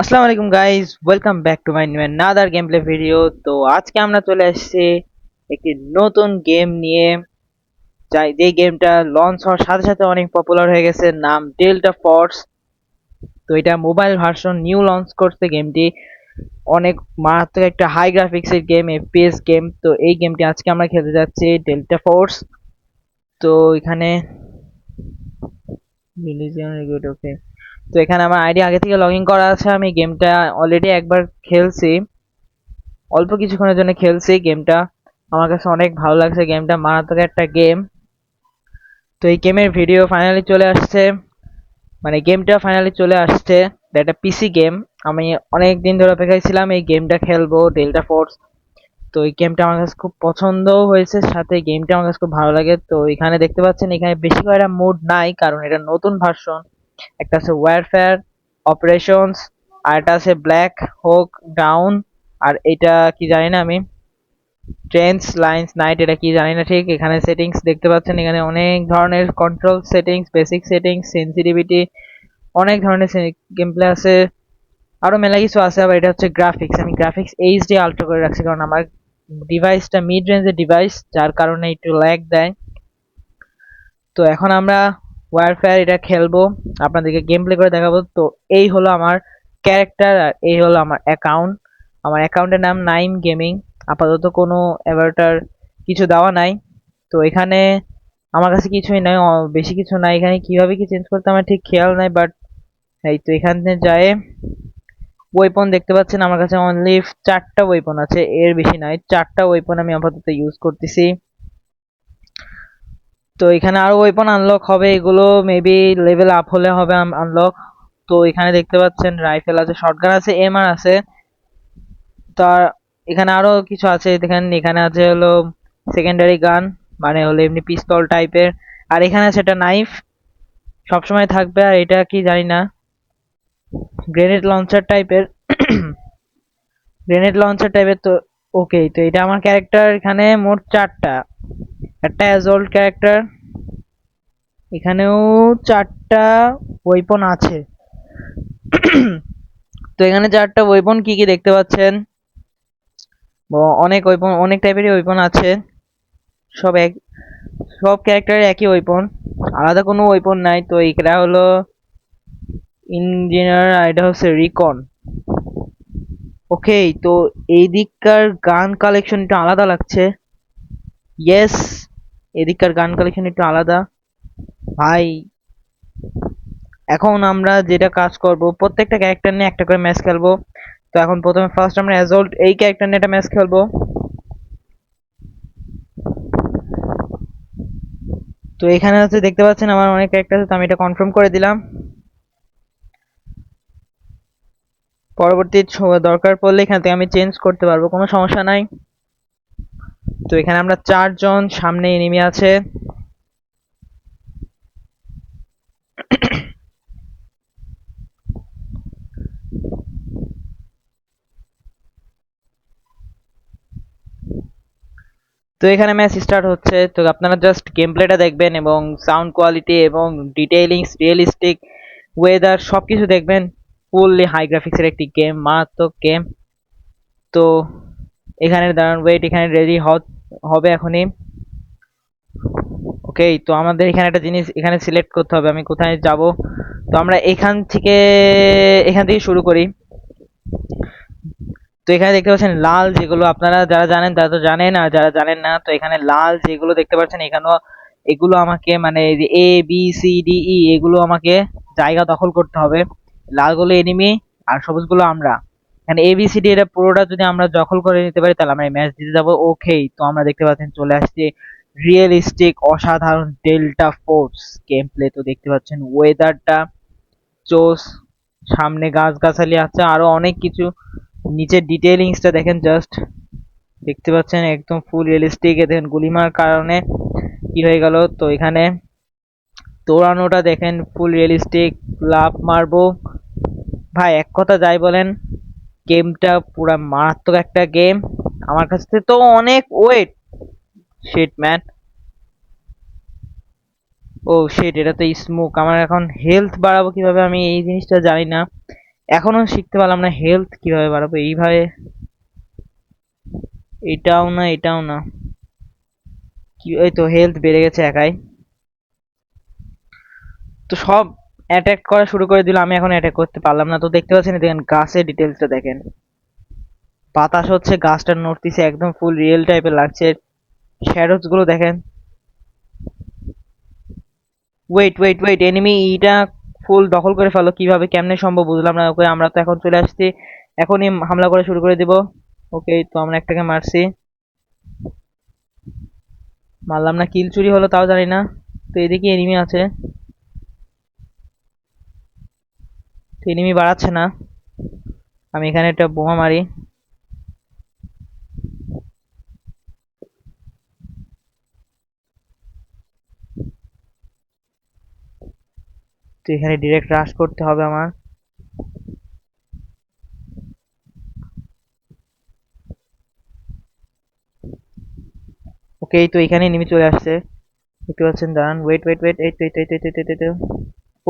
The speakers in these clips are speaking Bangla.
আসসালামু আলাইকুম guys, welcome back to my new another game play video. তো আজকে আমরা চলে আসছি একটি নতুন গেম নিয়ে, যে গেমটা লঞ্চ হওয়ার সাথে সাথে অনেক পপুলার হয়ে গেছে। নাম ডেল্টা ফোর্স। তো এটা মোবাইল ভার্সন নিউ লঞ্চ করছে গেমটি। অনেক মারাত্মক একটা হাই গ্রাফিক্সের গেম, এফপিএস গেম। তো এই গেমটি আজকে আমরা খেলতে যাচ্ছি, ডেল্টা ফোর্স। তো এখানে রিলিজিয়ন রিগুইড, ওকে। তো এখানে আমার আইডি আগে থেকে লগ ইন করা আছে। আমি গেমটা অলরেডি একবার খেলছি, অল্প কিছুক্ষণের জন্য খেলছি গেমটা। আমার কাছে অনেক ভালো লাগছে গেমটা, মারাত্মক একটা গেম। তো এই গেমের ভিডিও ফাইনালি চলে আসছে, মানে গেমটা ফাইনালি চলে আসছে। এটা পিসি গেম। আমি অনেক দিন ধরে অপেক্ষায় ছিলাম এই গেমটা খেলবো, ডেল্টা ফোর্স। তো এই গেমটা আমার কাছে খুব পছন্দও হয়েছে, সাথে গেমটা আমার কাছে খুব ভালো লাগে। তো এখানে দেখতে পাচ্ছেন, এখানে বেশি কয়টা মোড নাই, কারণ এটা নতুন ভার্সন। একটা আছে ওয়ারফেয়ার, অপারেশনস, আর একটা আছে ব্ল্যাক হোক ডাউন, আর এটা কি জানি না আমি, ট্রেন্স লাইন্স নাইট, এটা কি জানি না ঠিক। এখানে সেটিংস দেখতে পাচ্ছেন, এখানে অনেক ধরনের control settings, basic settings, sensitivity, অনেক ধরনের গেম প্লে আছে, আরো মেলা কিছু আছে। আবার এটা হচ্ছে গ্রাফিক্স, আমি গ্রাফিক্স এইচডি আল্ট্রা করে রাখছি, কারণ আমার ডিভাইসটা মিড রেঞ্জের ডিভাইস, যার কারণে একটু ল্যাগ দেয়। তো এখন আমরা ওয়ারফেয়ার এটা খেলবো, আপনাদেরকে গেম প্লে করে দেখাবো। তো এই হলো আমার ক্যারেক্টার, আর এই হলো আমার অ্যাকাউন্ট। আমার অ্যাকাউন্টের নাম নাইম গেমিং। আপাতত কোনো অ্যাভাটার কিছু দেওয়া নাই। তো এখানে আমার কাছে কিছুই নাই, বেশি কিছু নাই। এখানে কিভাবে কি চেঞ্জ করতে আমার ঠিক খেয়াল নাই, বাট এই তো এখানে যায় ওয়েপন দেখতে পাচ্ছেন, আমার কাছে অনলি 4টা ওয়েপন আছে, এর বেশি নাই। 4টা ওয়েপন আমি আপাতত ইউজ করতেছি। তো এখানে আরো ওয়েপন আনলক হবে, এগুলো মেবি লেভেল আপ হলে হবে আনলক। তো এখানে দেখতে পাচ্ছেন রাইফেল আছে, শটগান আছে, এমআর আছে। তার এখানে আরো কিছু আছে, দেখেন এখানে আছে হলো সেকেন্ডারি গান, মানে হলো এমনি পিস্তল টাইপের। আর এখানে আছে একটা নাইফ, সবসময় থাকবে। আর এটা কি জানি না, গ্রেনেড লঞ্চার টাইপের। গ্রেনেড লঞ্চার টাইপের। তো ওকে, তো এটা আমার ক্যারেক্টার। এখানে মোট 4টা, একটা অ্যাজল্ট ক্যারেক্টার। এখানেও 4টা ওয়েপন আছে। তো এখানে 4টা ওয়েপন কি কি দেখতে পাচ্ছেন, অনেক ওয়েপন, অনেক টাইপেরই ওয়েপন আছে। সব এক, সব ক্যারেক্টারের একই ওয়েপন, আলাদা কোনো ওয়েপন নাই। তো এটা হলো ইঞ্জিনিয়ার, আর এটা হচ্ছে রিকন। ওকে, তো এই দিককার গান কালেকশন একটু আলাদা লাগছে। ইয়েস, এদিককার গান কালেকশন একটু আলাদা ভাই। এখন আমরা যেটা কাজ করব, প্রত্যেকটা ক্যারেক্টার নিয়ে একটা করে ম্যাচ খেলবো। তো এখন প্রথমে ফার্স্ট আমরা অ্যাজল্ট এই ক্যারেক্টার নিয়ে একটা ম্যাচ খেলবো। তো এখানে হচ্ছে দেখতে পাচ্ছেন আমার অনেক ক্যারেক্টার আছে, তো আমি এটা কনফার্ম করে দিলাম। পরবর্তী দরকার পড়লে এখান থেকে আমি চেঞ্জ করতে পারবো, কোনো সমস্যা নাই। তো এখানে আমরা 4 জন, সামনে এনিমি আছে। তো এখানে ম্যাচ স্টার্ট হচ্ছে। তো আপনারা জাস্ট গেম প্লেটা দেখবেন, এবং সাউন্ড কোয়ালিটি এবং ডিটেইলিংস, রিয়েলিস্টিক ওয়েদার সবকিছু দেখবেন। ফুললি হাই গ্রাফিক্সের একটি গেম, মারাত্মক গেম। তো এখানে দাঁড়ান, ওয়েট, এখানে রেডি হবে এখনই। ওকে, তো আমাদের এখানে একটা জিনিস এখানে সিলেক্ট করতে হবে, আমি কোথায় যাব। তো আমরা এখান থেকে শুরু করি। তো এখানে দেখতে পাচ্ছেন লাল যেগুলো, আপনারা যারা জানেন তারা তো জানেন, আর যারা জানেন না, তো এখানে লাল যেগুলো দেখতে পাচ্ছেন, এখানেও এগুলো আমাকে, মানে A B C D E, এগুলো আমাকে জায়গা দখল করতে হবে। লালগুলো এনিমি, আর সবুজগুলো আমরা। এখানে এ বি সি ডি এটা পুরোটা যদি আমরা দখল করে নিতে পারি, তাহলে আমরা ম্যাচ জিতে যাবো। ওকে, তো আমরা দেখতে পাচ্ছেন চলে আসছে রিয়েলিস্টিক অসাধারণ ডেল্টা ফোর্স গেম প্লে। তো দেখতে পাচ্ছেন ওয়েদারটা চোস, সামনে গাছগাছালি আছে, আরো অনেক কিছু। নিচের ডিটেইলিংসটা দেখেন জাস্ট, দেখতে পাচ্ছেন একদম ফুল রিয়েলিস্টিক। এ দেখেন গুলিমার কারণে কি হয়ে গেল। তো এখানে দৌড়ানোটা দেখেন ফুল রিয়েলিস্টিক, লাফ মারবো। ভাই এক কথা যাই বলেন, গেমটা পুরা মারাত্মক একটা গেম। আমার কাছে তো অনেক ওয়েট, শিট ম্যান, ও শিট, এটা তো স্মোক। আমার এখন হেলথ বাড়াবো কিভাবে, আমি এই জিনিসটা জানি না। এখনো শিখতে পারলাম না হেলথ কিভাবে বাড়াবো এইভাবে। এটাও না এটাও না, কি এই তো হেলথ বেড়ে গেছে একাই। তো সব অ্যাটাক করা শুরু করে দিল, আমি এখন অ্যাটাক করতে পারলাম না। তো দেখতে পাচ্ছেন, দেখেন গাছের ডিটেলসটা দেখেন, বাতাস হচ্ছে, গাছটা নড়তিছে, একদম ফুল রিয়েল টাইপের লাগছে। শ্যাডোজ গুলো দেখেন। ওয়েট ওয়েট ওয়েট, এনিমি ইটা ফুল দখল করে ফেলো, কিভাবে কেমনে সম্ভব বুঝলাম না। ওকে, আমরা তো এখন চলে আসছি, এখনই হামলা করা শুরু করে দিব। ওকে, তো আমরা একটাকে মারছি, মারলাম না, কিল চুরি হলো তাও জানি না। তো এদিকে এনিমি আছে, তো এনিমি বাড়াচ্ছে না, আমি এখানে একটা বোমা মারি। তো এখানে ডিরেক্ট রাশ করতে হবে আমার। ওকে, তো এখানে এনিমি চলে আসছে, দেখতে পাচ্ছেন, দাঁড়ান, ওয়েট ওয়েট ওয়েট, এই তো এই তো এই তো এই তো এই তো এই তো।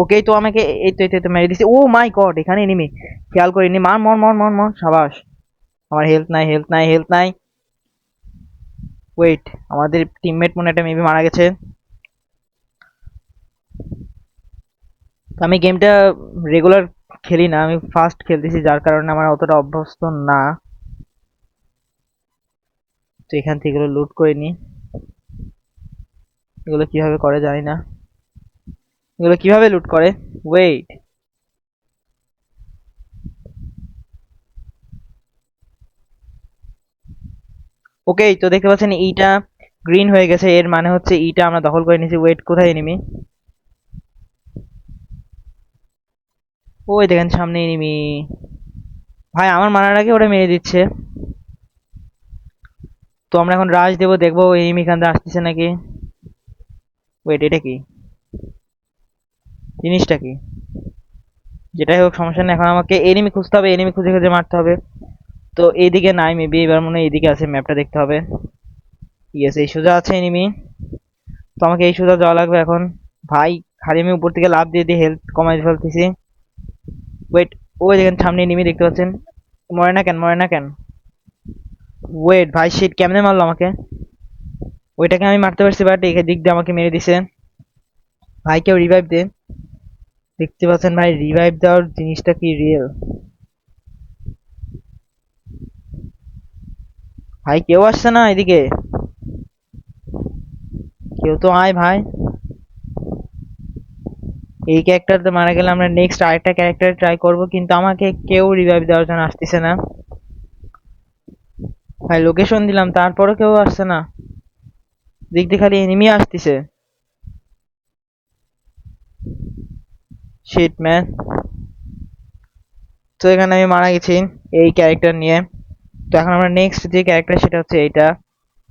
ওকে, তো আমাকে এই তো এই তো এই তো মেরে দিছে। ও মাই গড, এখানে এনিমি, খেয়াল করিনি। মার মর মর মর মর, সাবাস। আমার হেলথ নাই, হেলথ নাই, হেলথ নাই। ওয়েট, আমাদের টিমমেট মনে একটা মেবি মারা গেছে। তো আমি গেমটা রেগুলার খেলি না, আমি ফার্স্ট খেলতেছি, যার কারণে আমার অতটা অভ্যস্ত না। তো এখান থেকে এগুলো লুট করে নি। এগুলো কিভাবে করে জানি না, এগুলো কিভাবে লুট করে। ওয়েট, ওকে, তো দেখতে পাচ্ছেন ইটা গ্রিন হয়ে গেছে, এর মানে হচ্ছে ইটা আমরা দখল করে নিয়েছি। ওয়েট, কোথায় এনিমি? ওই দেখেন সামনে এনিমি। ভাই, আমার মারার আগে ওরা মেরে দিচ্ছে। তো আমরা এখন রাশ দেবো, দেখবো এনিমি এখান থেকে আসতেছে নাকি। ওয়েট, এটা কি জিনিসটা কি? যেটাই হোক সমস্যা নেই, এখন আমাকে এনিমি খুঁজতে হবে, এনিমি খুঁজে খুঁজে মারতে হবে। তো এইদিকে নাই মেবি, এবার মনে হয় এইদিকে আছে, ম্যাপটা দেখতে হবে। ইয়েস, এই সোজা আছে এনিমি। তো আমাকে এই সোজা যাওয়া লাগবে এখন। ভাই, খালি আমি উপর থেকে লাফ দিয়ে দিয়ে হেলথ কমাই ফেলতেছি। ওয়েট, ওই দেখেন সামনে এনিমি, দেখতে পাচ্ছেন। মরে না কেন, মরে না কেন? ওয়েট ভাই, শিট, কেমনে মারলো আমাকে? ওইটাকে আমি মারতে পারছি, বাট এই দিক দিয়ে আমাকে মেরে দিছে। ভাই, কেউ রিভাইভ দে। দেখতে পাচ্ছেন ভাই, রিভাইভ দেওয়ার জিনিসটা কি রিয়েল। ভাই, কেউ আসছে না এদিকে, কেউ তো আয় ভাই। এই ক্যারেক্টারটা মারা গেলে আমরা নেক্সট আরেকটা ক্যারেক্টার ট্রাই করব, কিন্তু আমাকে কেউ রিভাইভ দেওয়ার জন্য আসতেছে না। ভাই, লোকেশন দিলাম, তারপরও কেউ আসছে না, দিক দিয়ে খালি এনিমি আসতেছে। Shit man. তো এখানে আমি মারা গেছি এই ক্যারেক্টার নিয়ে। তো এখন আমরা নেক্সট যে ক্যারেক্টার, সেটা হচ্ছে এইটা।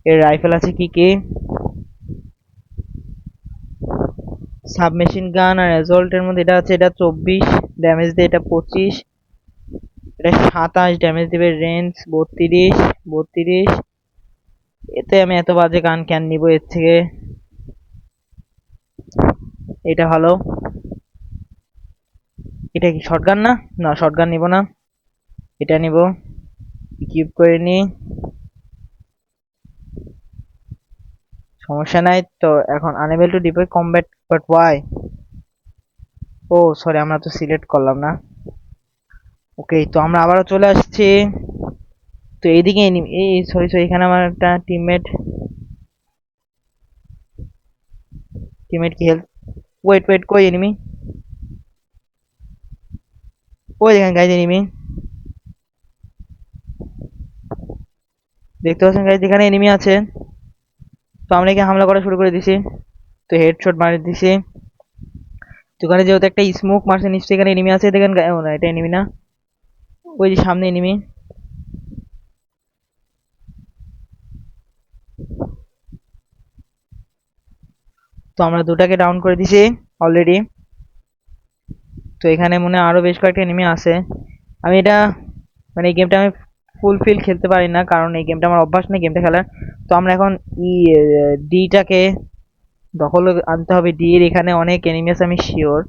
এর রাইফেল আছে কি কি, সাবমেশিন গান আর অ্যাজল্টের মধ্যে এটা আছে, এটা 24 ড্যামেজ দেয়, এটা 25, এটা 27 ড্যামেজ দিবে, রেঞ্জ 32 32। এতে আমি এত বাজে গান কেন নিব এর থেকে, এটা ভালো। এটা কি শটগান? না না, শটগান নিব না, এটা নিব। ইকুইপ করে নি, সমস্যা নাই। তো এখন unable to deploy combat, but why? Oh sorry, আমরা তো সিলেক্ট করলাম না। ওকে, তো আমরা আবারও চলে আসছি। তো এইদিকে এই সরি সরি, এখানে আমার একটা টিমমেট, টিমমেট কি হেল্প। ওয়েট ওয়েট, কই এনিমি? ওই দেখেন গাইজ এনিমি, দেখতে পাচ্ছেন গাইজ, এখানে এনিমি আছে। তো আমরা এখানে হামলা করা শুরু করে দিছি, তো হেডশট মারি দিছি। তো ওখানে যেহেতু একটা স্মোক মারছে, নিশ্চয়ই এখানে এনিমি আছে, দেখেন ও না, এটা এনিমি না, ওই যে সামনে এনিমি। তো আমরা দুটাকে ডাউন করে দিছি অলরেডি। তো এখানে মনে হয় আরো বেশ কয়েকটা এনিমি আছে। আমি এটা মানে এই গেমটা আমি ফুলফিল খেলতে পারি না, কারণ এই গেমটা আমার অভ্যাস নেই গেমটা খেলার। তো আমরা এখন ই ডিটাকে দখল আনতে হবে। এর এখানে অনেক এনিমি আছে, আমি শিওর,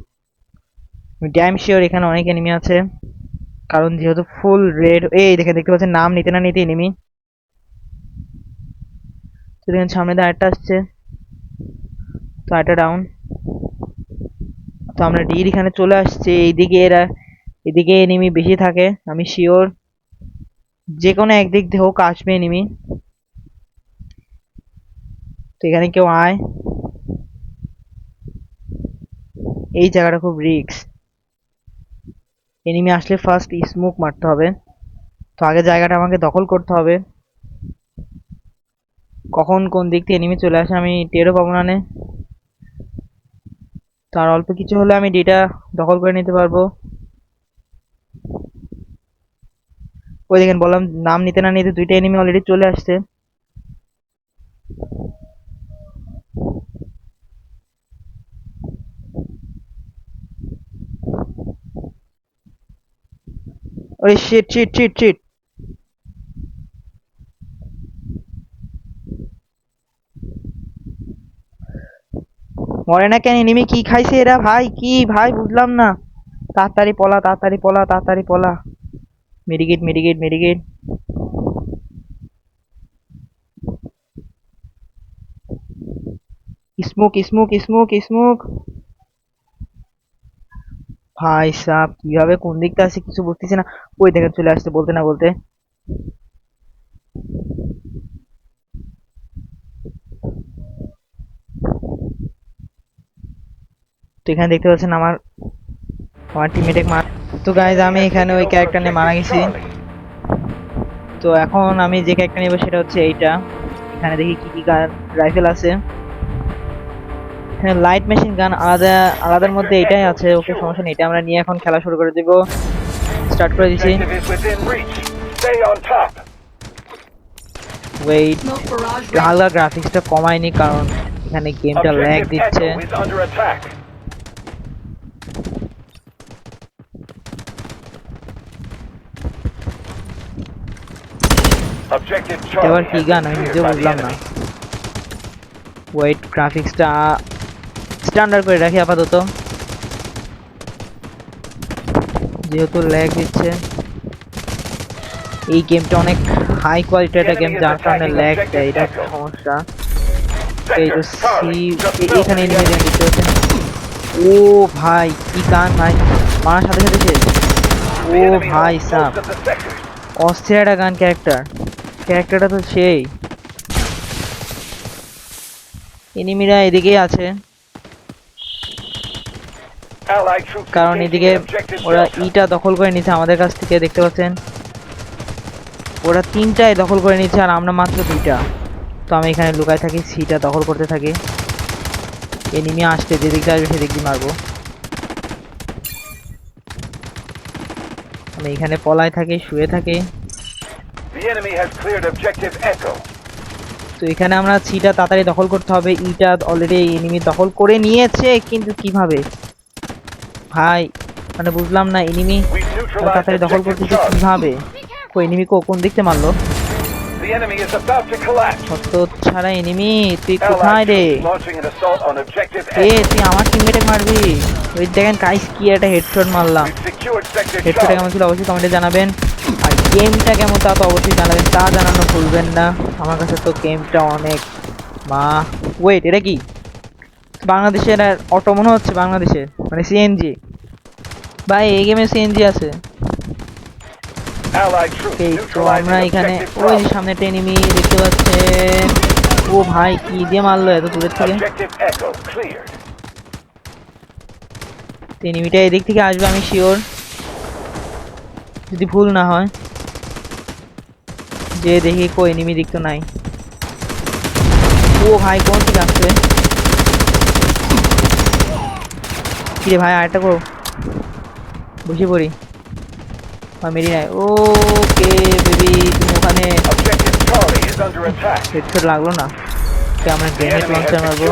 আমি ড্যাম শিওর এখানে অনেক এনিমি আছে। কারণ যেহেতু ফুল রেড, এই দেখে দেখতে পাচ্ছেন নাম নিতে না নিতে এনিমি। তো দেখেন সামনে দিয়ে আরেকটা আসছে, তো আরেকটা ডাউন। তো আমরা ডির এখানে চলে আসছি, এইদিকে এরা, এদিকে এনিমি বেশি থাকে আমি শিওর, যে কোনো একদিক দিয়ে হোক আসবে এনিমি। তো এখানে কেউ আয়, এই জায়গাটা খুব রিস্ক, এনিমি আসলে ফার্স্ট স্মোক মারতে হবে। তো আগে জায়গাটা আমাকে দখল করতে হবে, কখন কোন দিক থেকে এনিমি চলে আসে আমি টেরও পাবো না। তার অল্প কিছু হলে আমি ডিটা দখল করে নিতে পারবো। ওই দেখেন বললাম নাম নিতে না নিতে দুইটা এনিমি অলরেডি চলে আসছে। ওরে শিট শিট শিট শিট, মরে না কেন এনিমি? কি খাইছে এরা ভাই, কি ভাই বুঝলাম না। তাড়াতাড়ি পলা, তাড়াতাড়ি পলা, তাড়াতাড়ি পলা। Medicate medicate medicate. Smoke smoke smoke smoke. ভাই সাব কিভাবে কোন দিকটা আছে কিছু বুঝতেছি না। ওই দেখে চলে আসছে বলতে না বলতে। তো এখানে দেখতে পাচ্ছেন আমার আমার টিমমেট মার। তো গাইজ আমি এখানে ওই ক্যারেক্টার নিয়ে মারা গেছি। তো এখন আমি যে ক্যারেক্টার নেবো সেটা হচ্ছে এইটা। এখানে দেখি কি কি রাইফেল আছে। হ্যাঁ লাইট মেশিন গান আলাদা, আলাদার মধ্যে এটাই আছে। ওকে সমস্যা নেই, এটা আমরা নিয়ে এখন খেলা শুরু করে দিব। স্টার্ট করে দিছি। ওয়েট, হালকা গ্রাফিক্সটা কমায়নি কারণ এখানে গেমটা ল্যাগ দিচ্ছে। এবার কি গান আমি নিজেও বুঝলাম না। ওয়েট, গ্রাফিক্সটা স্ট্যান্ডার্ড করে রাখি আপাতত, যেহেতু ল্যাগ দিচ্ছে। এই গেমটা অনেক হাই কোয়ালিটির একটা গেম, যার কারণে ল্যাগ দেয়, এটা একটা সমস্যা। এই তো এখানে এনিমি দেখতে পাচ্ছেন। ও ভাই কি গান ভাই, মারার সাথে সাথে শেষ। ও ভাই সাব অস্থির একটা গান ক্যারেক্টারটা তো সেই। এনিমিরা এদিকেই আছে, কারণ এদিকে ওরা ইটা দখল করে নিচ্ছে আমাদের কাছ থেকে, দেখতে পাচ্ছেন ওরা তিনটায় দখল করে নিচ্ছে আর আমরা মাত্র দুইটা। তো আমি এখানে লুকায় থাকি, সিটা দখল করতে থাকি। এনিমি আসতে যেদিক দিয়ে আসবে সেদিক দিয়ে মারবো। আমি এখানে পলায় থাকি, শুয়ে থাকি। তো এখানে আমরা সিটা তাড়াতাড়ি দখল করতে হবে। ইটা অলরেডি এনিমি দখল করে নিয়েছে, কিন্তু কিভাবে ভাই মানে বুঝলাম না। এনিমি তাড়াতাড়ি দখল করতেছে কিভাবে? এনিমি কোন দিক থেকে মারলো? কত ছাড়া এনিমি, তুই কোথায় রে? তুই আমার টিমমেটে মারবি? ওই দেখেন গাইস কি একটা হেডশট মারলাম। হেডশটটা কেমন ছিল অবশ্যই কমেন্টে জানাবেন, আর গেমটা কেমন তা তো অবশ্যই জানাবেন, তা জানানো ভুলবেন না। আমার কাছে তো গেমটা অনেক মা। ওয়েট, এটা কি বাংলাদেশের অটো মনে হচ্ছে, বাংলাদেশের মানে সিএনজি। ভাই এই গেমে সিএনজি আছে। তো আমরা এখানে ওই যে সামনে একটা এনিমি দেখতে পাচ্ছেন। ও ভাই কি দিয়ে মারলো এত দূরের থেকে? এনিমিটা এদিক থেকে আসবে আমি শিওর, যদি ভুল না হয়। যে দেখি কো এনিমি দিক তো নাই। ও ভাই কোন দিকে আসছে? কিরে ভাই আরেকটা করো, বসে পড়ি। মেরি নাই। ওকে বেবি, তুমি ওখানে হেডশট লাগলো না। আমরা গ্রেনেড লঞ্চার মারবো।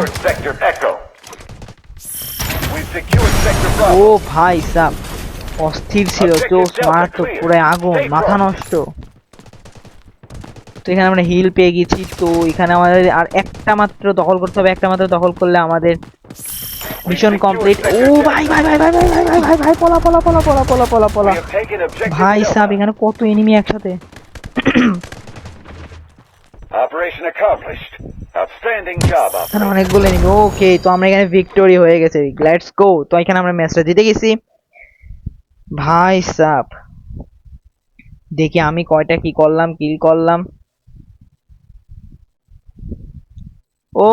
ও ভাই সাব অস্থির ছিল, জোস মারাত্মক, পুরো আগুন, মাথা নষ্ট। তো এখানে আমরা হিল পেয়ে গেছি। তো এখানে আমাদের আর একটা মাত্র দখল করতে হবে, একটা মাত্র দখল করলে আমাদের মিশন কমপ্লিট। ও ভাই ভাই ভাই ভাই ভাই ভাই ভাই ভাই ভাই পলা পলা পলা পলা পলা পলা পলা। We have taken objective ভাই সাব Delta. এখানে কত এনিমি একসাথে। Operation accomplished. Outstanding job, এখানে operator. অনেকগুলো এনিমি। ওকে, তো আমরা এখানে ভিক্টোরি হয়ে গেছে, লেটস গো। তো এখানে আমরা ম্যাচটা জিতে গেছি ভাই সাব। দেখি আমি কয়টা কি করলাম, কিল করলাম।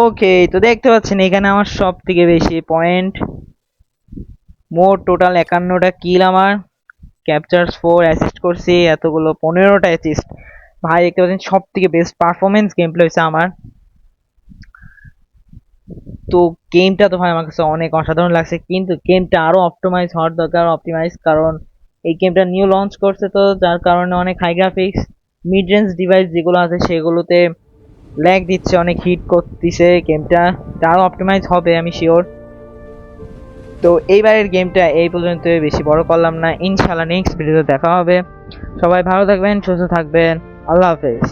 ওকে, তো দেখতে পাচ্ছেন এখানে আমার সব থেকে বেশি পয়েন্ট, মোট টোটাল 51টা কিল আমার, ক্যাপচার্স 4, অ্যাসিস্ট করছি এতগুলো, 15টা অ্যাসিস্ট। ভাই দেখতে পাচ্ছেন সব থেকে বেস্ট পারফরমেন্স গেম প্লে হয়েছে আমার। তো গেমটা তো ভাই আমার কাছে অনেক অসাধারণ লাগছে, কিন্তু গেমটা আরো অপটিমাইজ হওয়ার দরকার, অপটিমাইজ, কারণ এই গেমটা নিউ লঞ্চ করছে, তো যার কারণে অনেক high graphics, mid range device যেগুলো আছে সেগুলোতে ল্যাগ দিচ্ছে, অনেক হিট করতেছে গেমটা। আরো অপটিমাইজ হবে আমি শিওর। তো এইবারের গেমটা এই পর্যন্ত, বেশি বড় করলাম না, ইনশাআল্লাহ নেক্সট ভিডিওতে দেখা হবে। সবাই ভালো থাকবেন, সুস্থ থাকবেন, আল্লাহ হাফেজ।